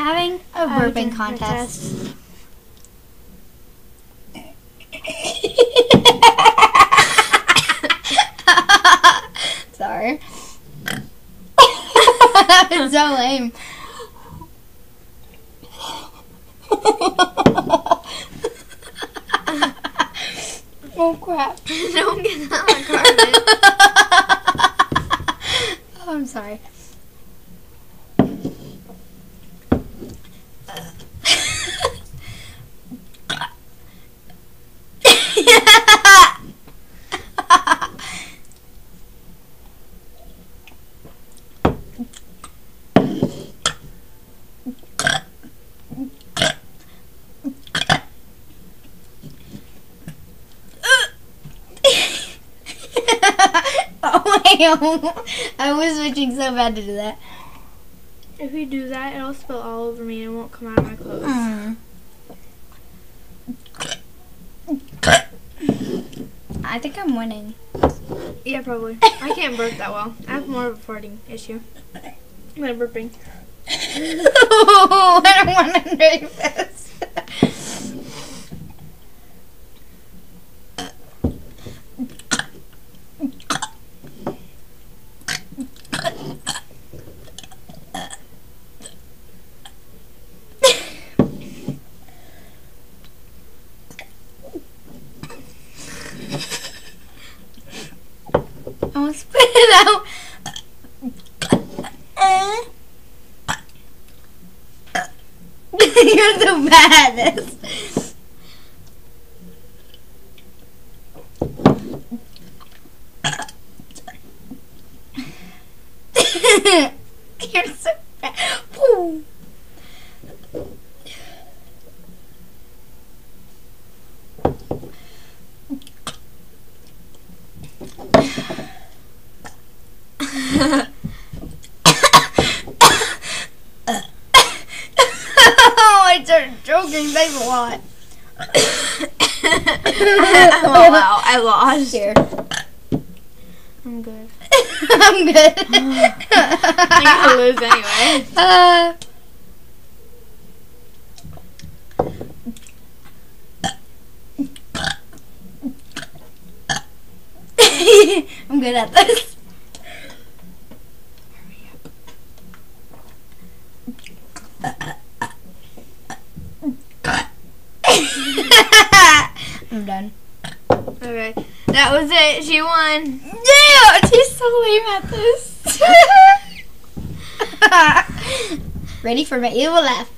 having a burping contest. Sorry. It's so lame. Oh crap. Don't get on the carpet. Oh, I'm sorry. Oh wait, I was switching so bad to do that. If you do that, it'll spill all over me and it won't come out of my clothes. I think I'm winning. Yeah, probably. I can't burp that well. I have more of a farting issue than burping. I don't want to drink this. I want to spit it out. You're the baddest. You're so bad. Ooh. I started choking. Thanks a lot. Oh wow, I lost. Here. I'm good. I'm good. I'm gonna lose anyway. I'm good at this. I'm done. Okay, that was it. She won. Yeah, she's so lame at this. Ready for my evil laugh.